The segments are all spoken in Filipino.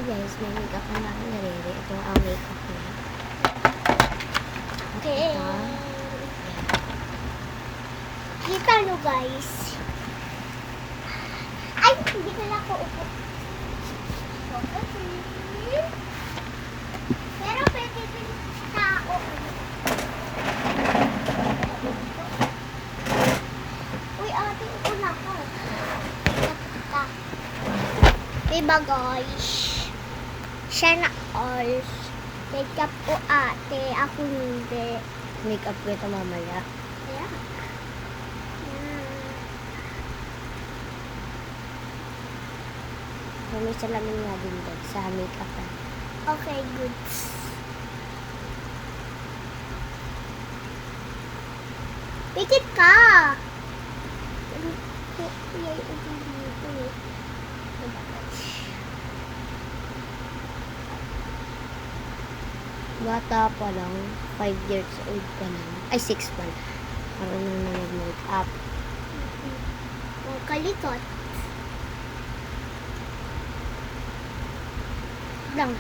guys, may makeup na lang nariri. Ito ang makeup niya. Okay. Ito. Kita nyo guys. Ay, hindi ka lang ako upo. Pero pwede din tao. Uy, ate, upo na ako. Diba guys? Siya na all. Makeup ko ate, ako hindi. Makeup ko ito mamaya. Yeah. May salamin nga din doon sa makeup. Okay, good. Pikit ka! Bata pa lang, 5 years old pa lang. Ay, 6 pa lang. Marunong na mag-makeup. Oh, kalikot. Lang.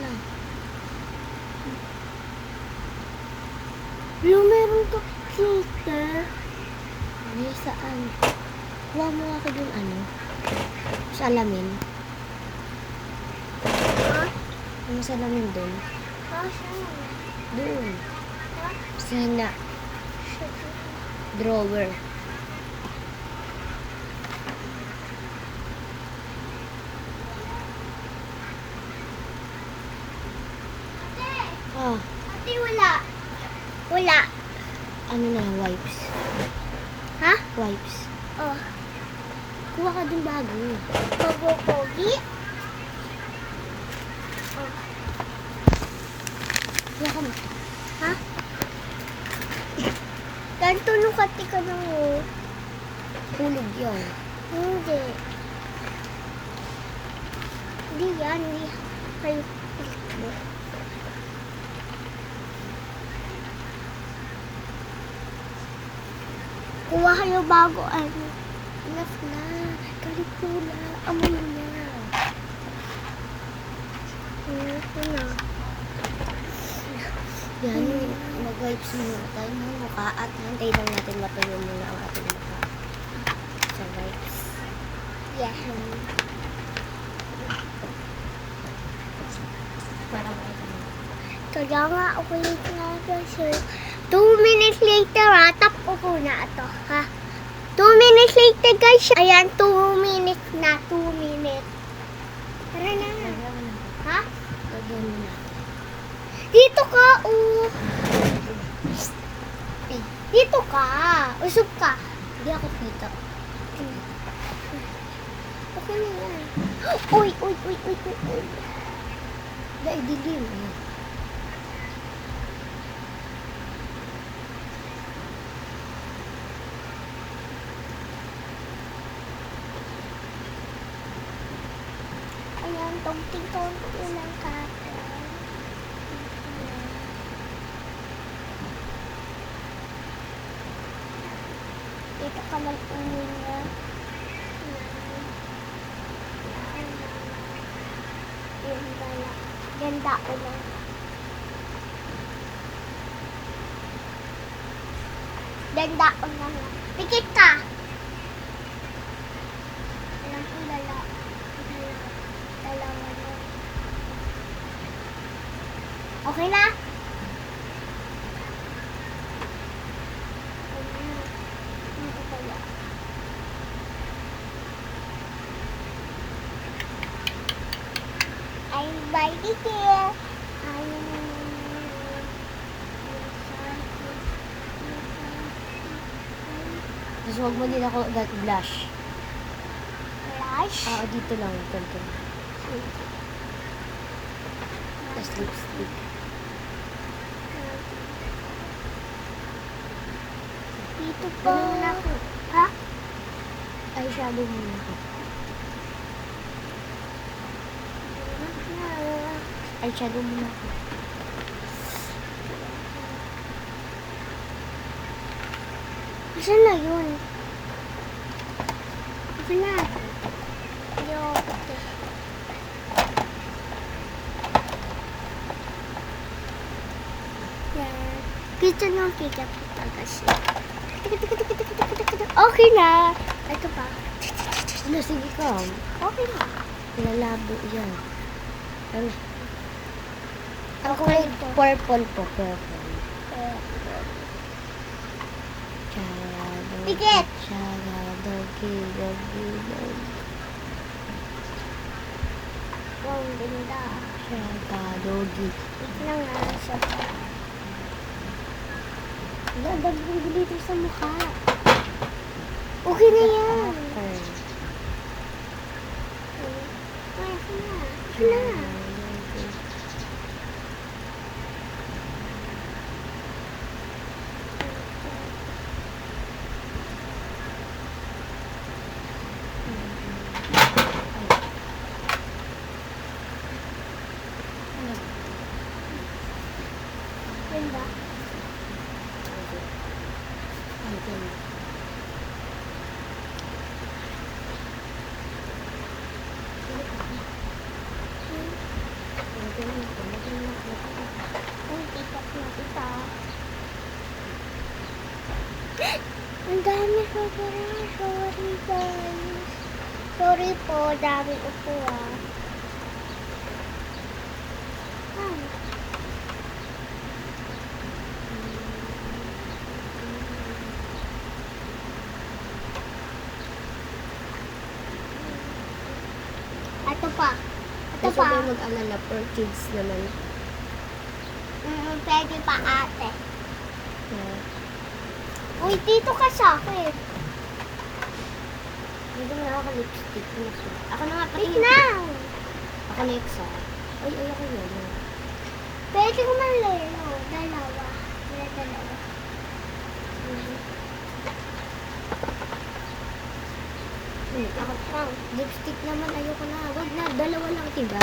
Lang. Yung meron ka filter. Ay, saan? Kuha mo ako dun ano? Sa alamin. Ha? Ano sa alamin dun? Saan? Dun. Ha? Sana. Drawer. Ate! Ah, Ate, wala. Wala. ano na, wipes. Ha? Wipes. Oh. Kuha ka dun bago. Pogi. Oh. Kuha ka mo. Ha? Ganito nung kati ka ng Hulog yun. Hindi. Hindi yan. Hindi. Kayo. Kuha kayo bago ano. Enough na. Kalikula. Amoy na. Ito na. Yan. Mag-wipes muna tayo ng mukha at hantay lang natin matuyo muna ang ating mukha. Sa wipes. Yeah. Para makita mo. Kaya nga ako yung kasi 2 minutes later tap ko na ito ha. 2 minutes later guys. Ayan 2 minutes na. 2 minutes. Tara na. Lagyan mo na. Ha? Lagyan mo na. Dito ka. Eh, Dito ka. Usog ka. hindi ako kita. Okay na yan. Uy. Dahil dilim. Ayan, tong-ting-tong ilang ka. Dito ka mag-uwi na. Yung bala. Ganda ko lang. Ganda ko lang. Pikit ka! Alam ko dalawa na. Okay na? Ano kaya? I'm biting here. Tapos huwag mo din ako blush. Blush. Dito lang. Ito. Tapos lipstick. Dito pa. Ha? Eyeshadow muna ako. Eyeshadow muna ako. Asan na yun? bigyan kita kasi. Okay na. Ito pa. Ano, sige ka. Okay na. Lalabo yan. Ano? Ang Okay kulay po. purple po, purple. Tikit! Chaga, doggy, doggy, doggy. Wow, ang ganda. Chaga, doggy. Wait lang nga siya pa. Dadagdag dito sa mukha. Okay na yan. Apple. Ay, ako na. Ako Chaga, na. doggy. Ganda. Uy, tikat na kita. Ang dami ko pala. Sorry, guys. Sorry po, dami upo ah. Ay. Ito pa. Ito Gusto pa. ko mag-alala for kids naman. Pwede pa ate. Yeah. Uy, dito ka sa akin. Hindi mo nakaka-lipstick. Ako na nga pati. Wait na. Ako next ah. Ay, ayoko yun. Pwede ko man lalo. Dalawa. May dalawa. Ako pang lipstick naman. Ayoko na. Wag na. Dalawa lang, diba?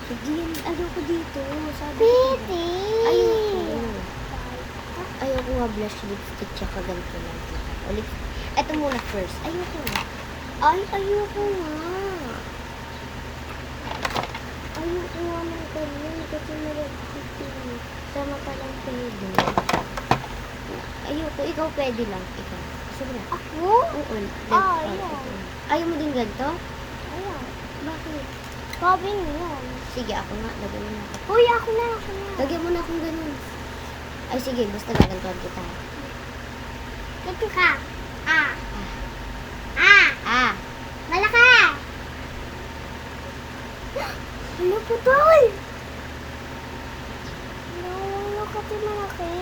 Sige, ayoko dito. Sabi ko, Pwede. ayoko. Ayoko nga blush lipstick tsaka ganito lang. O lipstick. Ito muna first. Ayoko nga. Ay, ayoko nga. Ayoko nga ng ganyan kasi malagkitin. Sama pa lang pwede. Ayoko. Ikaw pwede lang. Ikaw. Sobra. Ako? Oo. Ayaw. Ayaw mo din ganito? Ayaw. Bakit? Sabi niyo. Sige, ako nga. Lagyan mo na ako. Uy, ako na. Ako na. Lagyan mo na akong ganun. Ay, sige. Basta gagantuan kita. Dito ka. Ah. Ah. Ah! Malaki. Ano po tol? No, kasi malaki.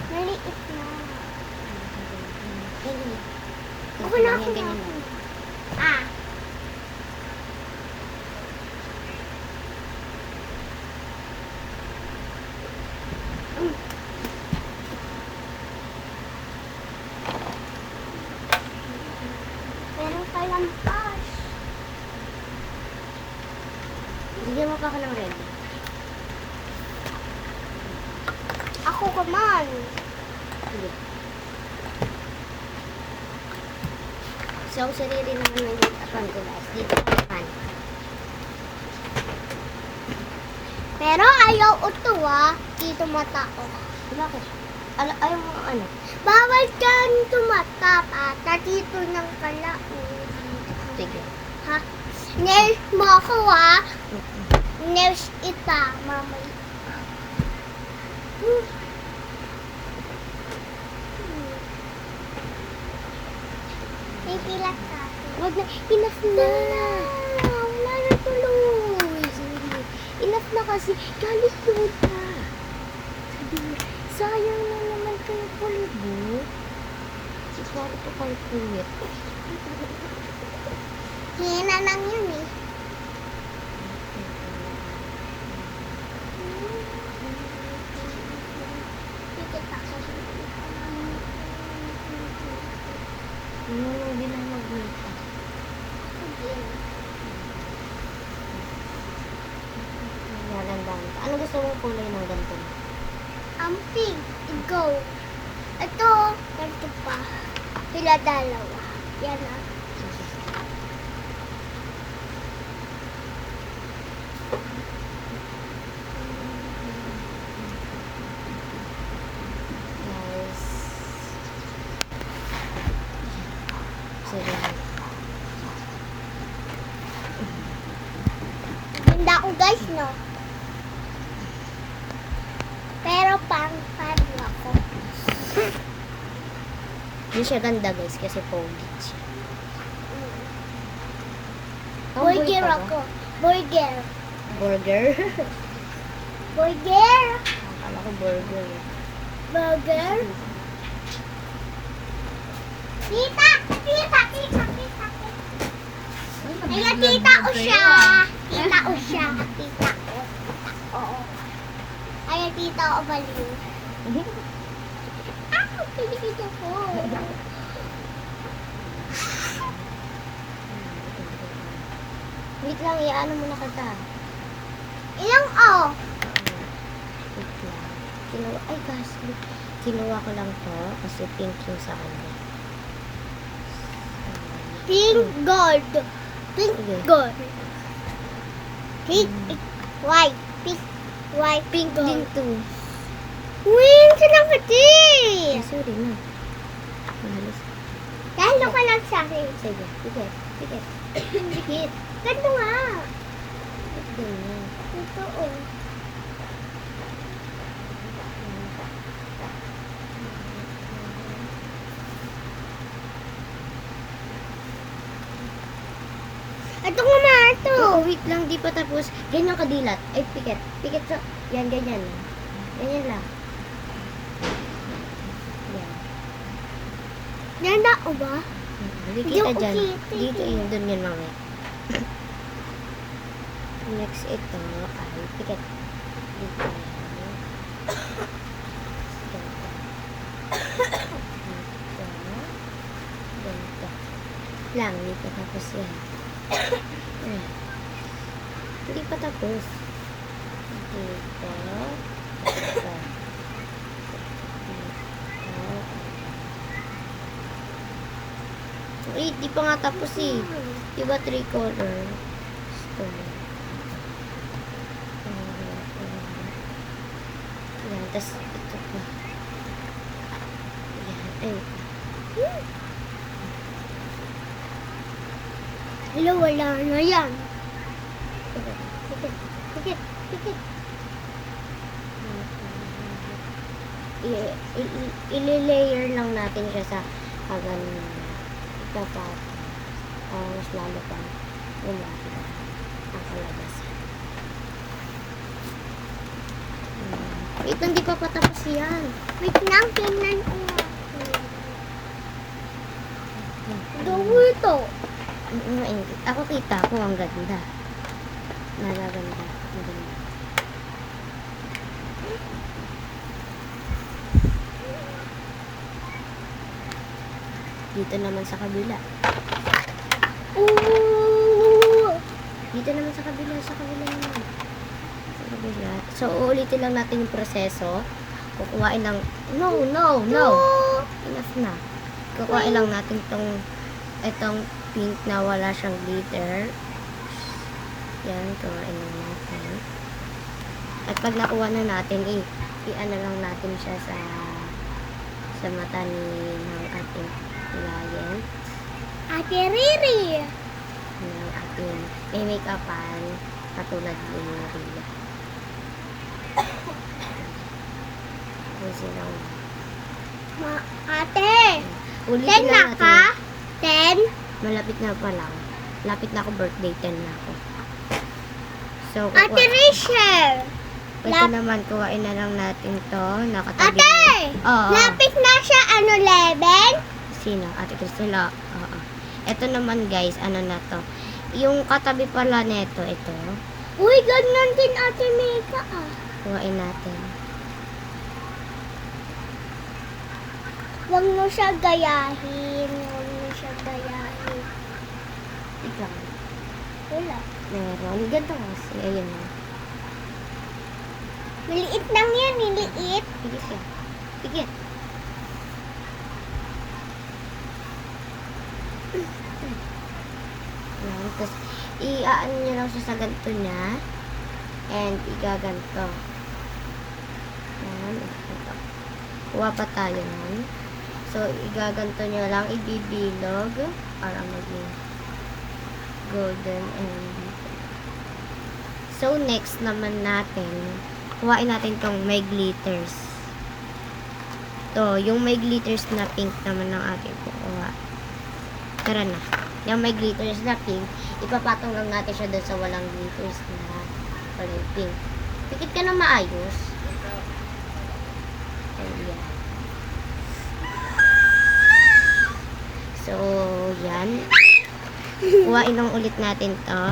Maliit na. Ganyan. Ako na, ako na. Ganyan lang. Ah. Meron ka lang cash. Bigyan mo pa ako ng red. Ako ka man. Sige. So, sarili naman ng hit upon ko guys. Dito naman. Pero ayaw ito dito mata ko. Bakit? Ayaw mo ano? Bawal kang tumatap dito ng kala. Sige. Ha? Nails mo ako Nails ita, mamay. May pilat ka. Wag na. Enough na. Wala na tuloy. Sige. Enough na kasi. Galit yun ka. Sabi mo, sayang na naman kayo pulibo. Ikaw ito kayo pulit. Hina lang yun eh. Tikit ako. Hindi na mag-makeup. Magandang. Ano gusto mong kulay ng ganito? Pink. Go. Ito. Ganito pa. Sila dalawa. Yan ah. Hindi siya ganda guys kasi pogi siya. Tomboy Burger ka ba? ako. Burger. Burger? Burger. Akala ko burger. Burger. Tita! Tita! Tita! Tita! Ayan, tita ko siya. Tita ko siya. Tita ko. Oo. Ayan, tita ko baliw. Ah, pinikita ko. Wait lang, iano mo na kita. Ilang oh? Wait lang. Ay gosh, kinuha ko lang to kasi pink yung sa kanya. Pink gold. Pink Sige. gold. Pink white. Pink white. Pink gold. din to. Win, saan ka Ay, sorry na. Mahalis. Lalo ka lang sa akin. Sige, pikit, pikit. Pikit. Ganito nga. Ganyan. Ito oh. Ito nga ma, ito. Oo, wait lang, di pa tapos. Ganyan kadilat. Ay, pikit. Pikit sa... Yan, ganyan. Ganyan lang. Yan. Nanda o ba? Hindi Hindi kita ako dyan. kita. Dito yun, dun yun mamaya. Next ito ay pikit. Dito yan. Ganito. Ganito. Ganito. Lang, hindi pa tapos yan. Ayan. Hindi pa tapos. Dito. Dito. Dito. Eh, di pa nga tapos eh. Diba 3 color? Stone. Yan, tas ito pa. Yan, ay. Hello, wala na yan. Pikit, pikit, pikit, pikit. I-layer lang natin siya sa hanggang dapat mas lalo pang lumaki ang kalabasan. Wait, hindi pa patapos yan. Wait lang, tingnan ko nga. Gawa ito. Ako kita ko ang ganda. Nagaganda. Ang ganda. Dito naman sa kabila. Ooh. Dito naman sa kabila naman. Sa kabila. So, uulitin lang natin yung proseso. Kukuhain ng... No. Enough na. Kukuhain lang natin itong pink na wala siyang glitter. Yan, kuhain lang natin. At pag nakuha na natin, i-ano lang natin siya sa mata ng ating client. Ate Riri. Ng ating may make-upan katulad ni Maria. Silang Ate. ulitin 10 na lang ka? natin. 10? Malapit na pa lang. Lapit na ako birthday, 10 na ako. So, Ate Rachel. ito naman, kuhain na lang natin to. Nakatabi. Ate! Oo. Lapit na siya, ano, 11? Sino? Ate Cristela. Oo. Ito naman guys, ano na to. Yung katabi pala nito, ito. Uy, ganyan din Ate Mika ah. Kuhain natin. Huwag mo siya gayahin. Huwag mo siya gayahin. Ikaw. Wala. Meron. Ganda kasi. Ayun na. Maliit lang yan, maliit. Pigit ka. Pigit. Yan. Tapos, i-aan nyo lang siya sa ganito niya. And, igaganto. Yan. Ito. Kuha pa tayo nun. So, igaganto nyo lang. Ibibilog. Para maging golden and so, next naman natin, kuhain natin tong may glitters. ito, yung may glitters na pink naman ng ating kukuha. Tara na. Yung may glitters na pink, ipapatong lang natin siya doon sa walang glitters na kulay pink. Pikit ka na maayos. Ayan. So, yan. Kuhain lang ulit natin to.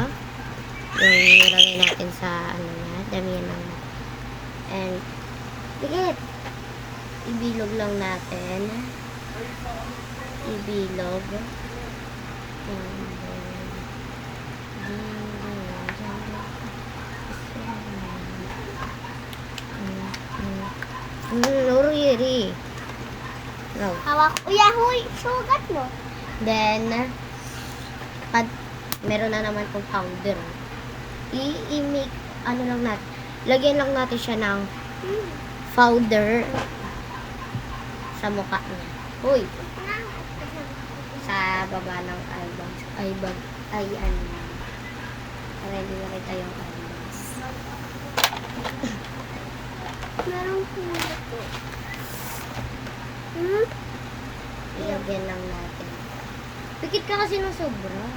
Yung nilagay natin sa, ano na, damihan lang natin. And, pikit. Ibilog lang natin. Ibilog. Loriri. No. Hawak. Uya, huy. Sugat mo. Then, pag meron na naman pong powder, i-make, ano lang natin, lagyan lang natin siya ng powder sa mukha niya. Uy, sa baba ng eyebag, para hindi makita yung eyebags. Meron po ito. Ilagyan lang natin. Pikit ka kasi ng sobra.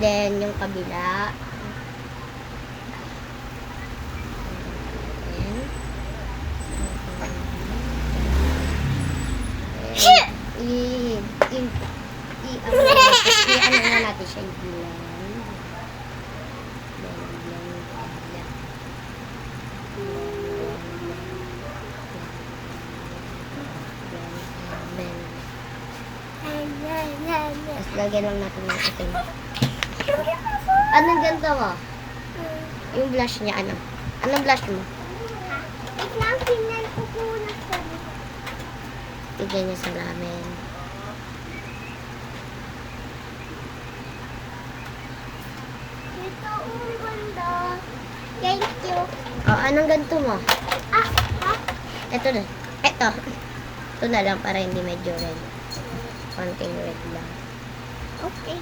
Then, yung kabila. I-ano na natin siya i-blend. Tapos lagyan lang natin ng itim. Anong ganito mo? Yung blush niya, ano? Anong blush mo? Tignan, tingnan ko po na sa Tignan niya sa lamin. Ito, ganda. Thank you. Anong ganito mo? Ah, Ito na. Ito. Ito na lang para hindi medyo red. Konting red lang. okay.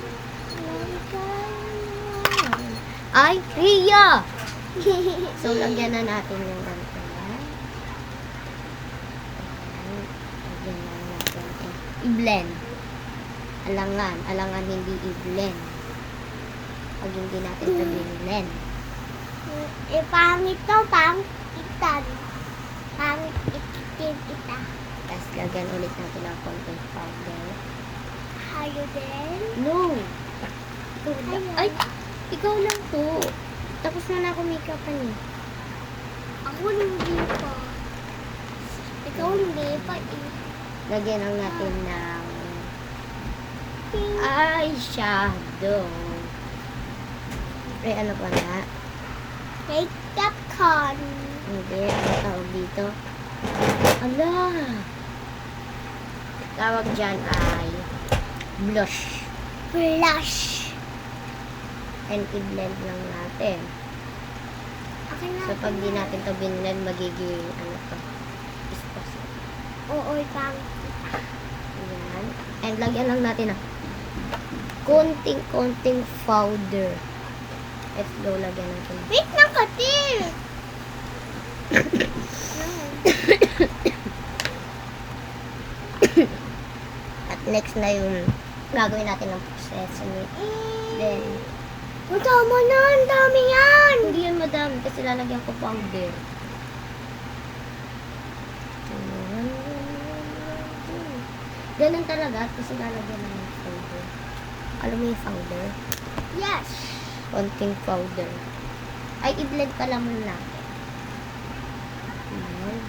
Ay, Ria! So, lagyan na natin yung ganito. Lagyan na natin. I-blend. Alangan. Alangan hindi i-blend. Pag hindi natin ito blend. Pangit to, pangit itan. Pangit itin ita. Tapos, lagyan ulit natin ng konting powder. Hayo din. No! Ito, Ayun. ay! Ikaw lang to. Tapos na ako make-upan eh. Ako hindi pa. Ikaw hindi pa eh. Lagyan lang natin ng eyeshadow. Ano pa na? Makeup con. Hindi, ano tawag dito? Ala! Tawag dyan ay blush. Blush. And i-blend lang natin. Okay na. So, pag di natin to binlend, magiging ano to? Ispos. Oo, pangit. Ayan. And lagyan lang natin ng konting powder. Let's go, lagyan natin. Wait lang katil. At next na yung gagawin natin ng proseso ni. Then, Tama na, ang dami yan. hindi yan madami kasi lalagyan ko powder. Ganun talaga kasi lalagyan lang ng powder. Alam mo yung powder? Yes. Konting powder. Ay, i-blend pa lang muna natin. Ayan.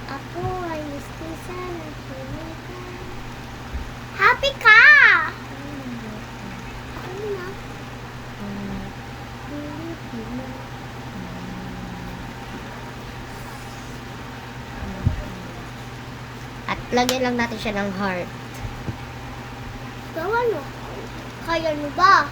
Ako ay gusto sana kumita. Happy ka! Ano na? At lagyan lang natin siya ng heart. Ikaw ano? Kaya mo ba?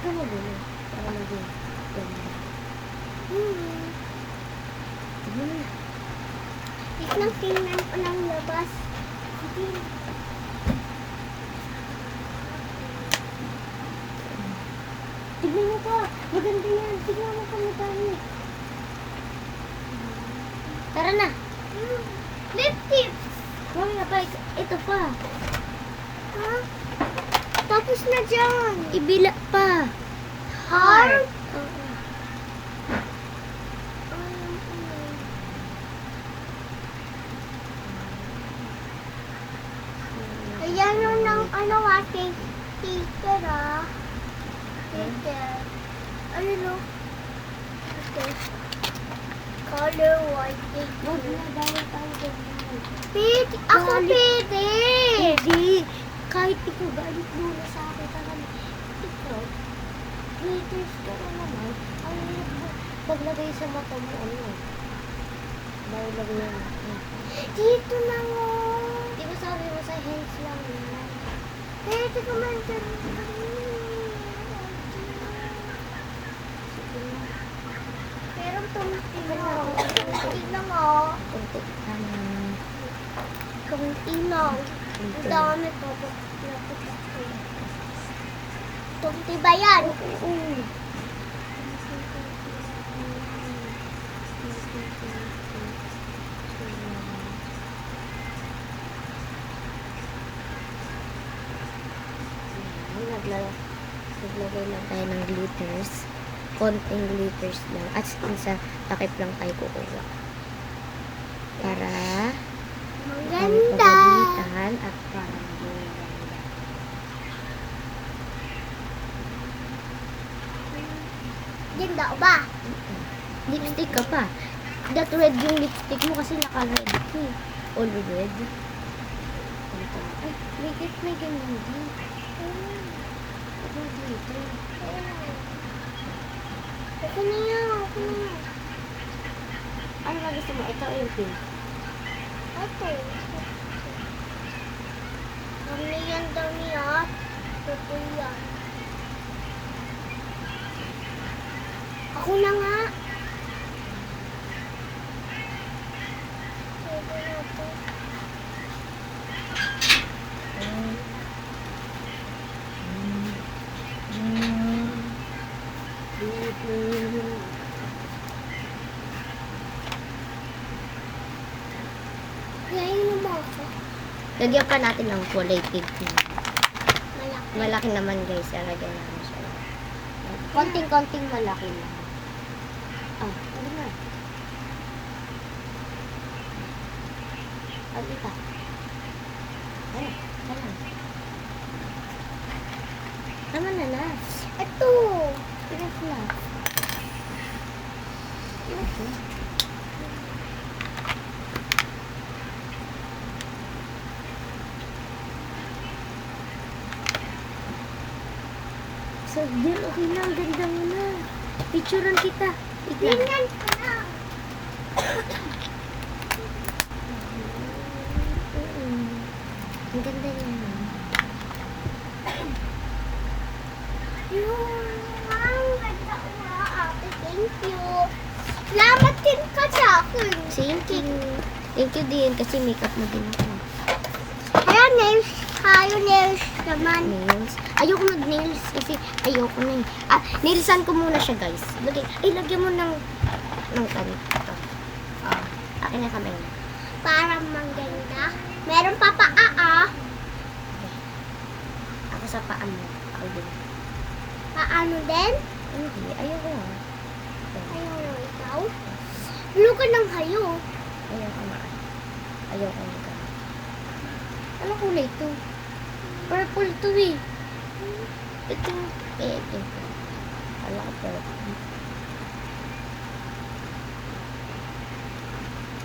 ka magulo. Para maging ganda. Tignan mo na. Tingnan ko ng labas. Hindi. Tignan mo pa. Maganda yan. Tignan mo pa madami. Tara na. Lip tips. Mamaya pa. Ito pa. Ha? Tapos na dyan. Ibila pa. Heart? Oo. Ayan yung ng ano ating sticker Sticker. Ano no? Okay. Color white Wag sticker. na. Dahil tayo ganyan. Pwede. Ako pwede. Hindi. Kahit ikaw galit muna sa akin. Tara na. Ikaw. Glitters ka na naman. Ang hirap mo. Paglagay sa mata mo. Ano? Dahil lagay yan. Dito na mo. Di ba sabi mo sa hands lang yan? Pwede ko man dyan. Sige na. Pero tumti na. Tumti na mo. Kunti ka na. Tumti na. Ang dami pa. Tumti ba yan? Oo. Naglagay lang tayo ng glitters. Konting glitters lang. At sa takip lang tayo kukuha. Para Maganda. pagalitan at para maging maganda. Ganda ko ba? Lipstick ka pa. That red yung lipstick mo kasi naka-red ka eh. All red. Ito. Ay, may ganyan din. Ano dito? Okay na yan. Okay na yan. Ano ba gusto mo? Ito o yung pink? Ito. Dami yan, dami ah. Ito yan. Ako na nga. Pwede na ito. Yayin mo ako. Lagyan pa natin ng kulay pink. Malaki. Malaki naman guys. Lagyan namin siya. Konting-konting malaki lang. Ah, ano na? Ano ka? Ano? Ano? Tama na na. Ito. Enough na. Enough na. So, Jill, okay na. Ang ganda mo na. Picturean kita. Tignan. Tingnan ko na. Ang ganda niya. Ang ganda ko nga, ate. Thank you. Salamat din ka sa akin. Thank you. Thank you din kasi makeup mo din ako. Kaya nails. Kayo nails naman. Nails. Ayoko mag-nails kasi ayoko na eh. Ah, nailsan ko muna siya guys. Lagyan mo ng kanito. Ah, akin na kamay. Para maganda. Meron pa paa. Ako sa paa mo. Ako din. Paano din? Hindi, ayoko ah. Ayaw mo ikaw. Luka ng hayo. Ayoko na. Ayoko na. Ano kulay to? Purple to eh. Ito. Ito. Alam ko purple.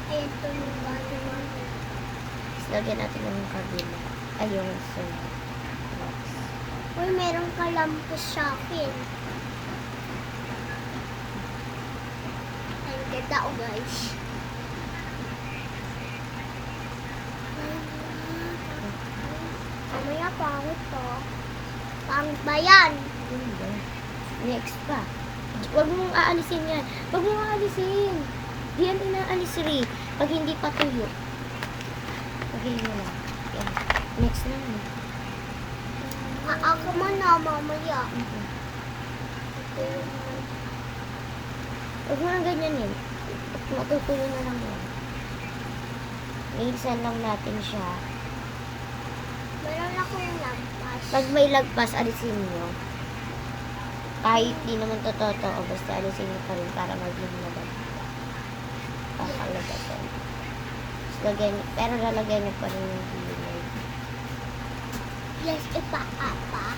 Ito yung bago. Tapos lagyan natin yung kabila. Ay, yung sunod. Box. Uy, meron ka lampos sa akin. Ang ganda ko, guys. Mamaya pangit to. Pangit ba yan? Ano ba? Next pa. Huwag mong aalisin yan. Huwag mong aalisin. Di yan inaalis, Ri. Pag hindi pa tuyo. Pagiging mo lang. Yan. Next na. Ako mo na, mamaya. Huwag mo lang ganyan yun. Matutuyo na lang yan. Iisan lang natin siya. Meron akong lampas. Pag may lagpas, alisin nyo. Kahit di naman totoo, basta alisin nyo pa rin para maging maganda. Pakalagatan. Pero lalagyan nyo pa rin yung gilid. Yes, ipaapa.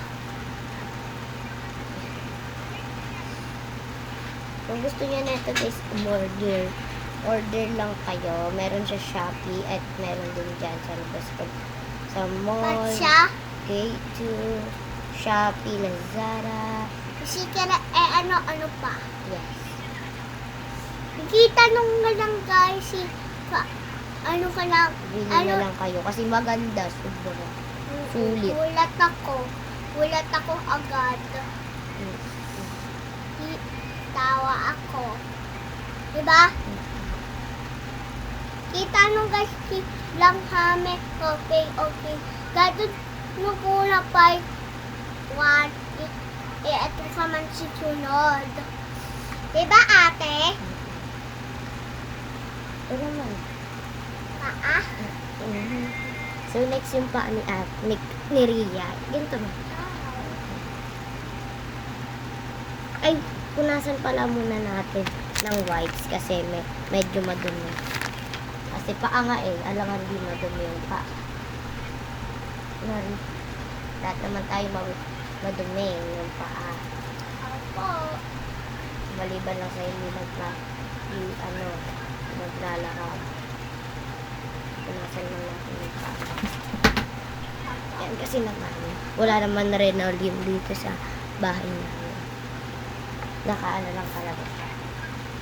Kung gusto niya na ito guys, order lang kayo. Meron siya Shopee at meron din dyan sa labas. Sa mall, Ba't siya? K2, Shopee, Lazada. Kasi ano pa. Yes. Kita nung nga lang guys, ano ka lang, Bili na lang kayo kasi maganda. Sobra. Sulit. Gulat ako agad. Tawa ako. Diba? Kita nung guys, lang kami. Okay. Gadon nung una pa, 1, ito ka man si sunod. Diba ate? Ito naman. Paa? So, next yung paa ni Ria. Ganito na. Ay, punasan pala muna natin ng wipes kasi medyo madumi. Kasi paa nga alangan di madumi yung paa. Lahat naman tayo madumi yung paa. Opo. Maliban lang sa hindi naglalakad. Punasan lang natin yung paa. Yan kasi naman, wala naman na linoleum dito sa bahay namin. Nakaano lang talaga siya.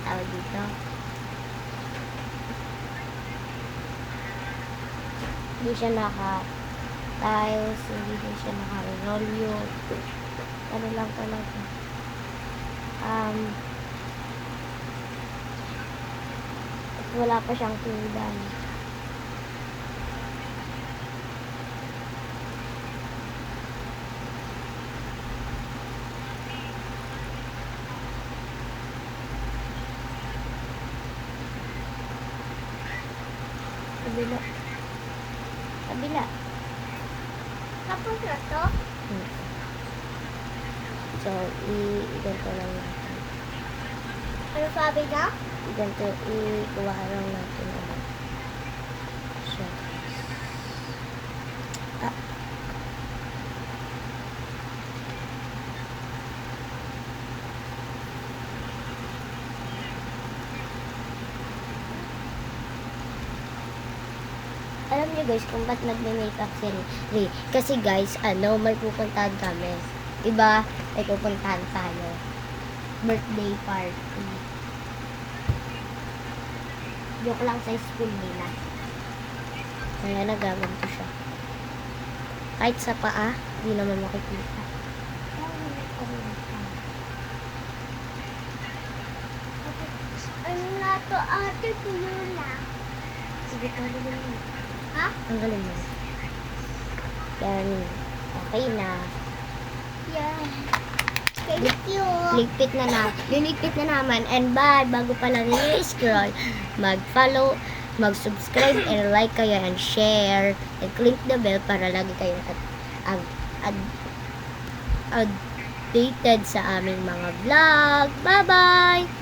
Tawag dito. Hindi siya naka-tiles, hindi din siya naka-linoleum. Ano lang talaga. At wala pa siyang tudan. Kabila. Tapos na to? So, i-ganto lang natin. Ano sabi na? Ikuha lang natin. Siya. Alam niyo guys, kung ba't nagme-makeup si Ri? Kasi guys, may pupuntahan kami. Diba? May pupuntahan tayo. Birthday party. Joke lang sa school nila. Kaya nagaganto siya. Kahit sa paa, di naman makikita. Ano na to ate? Tulo na. Sige, tanggalin mo. Ha? Tanggalin mo. Yan. Okay na. Yan. Thank you. Liligpit na naman. And bago pa lang i-scroll, mag-follow, mag-subscribe, and like kayo, and share, and click the bell para lagi kayong updated sa aming mga vlog. Bye-bye!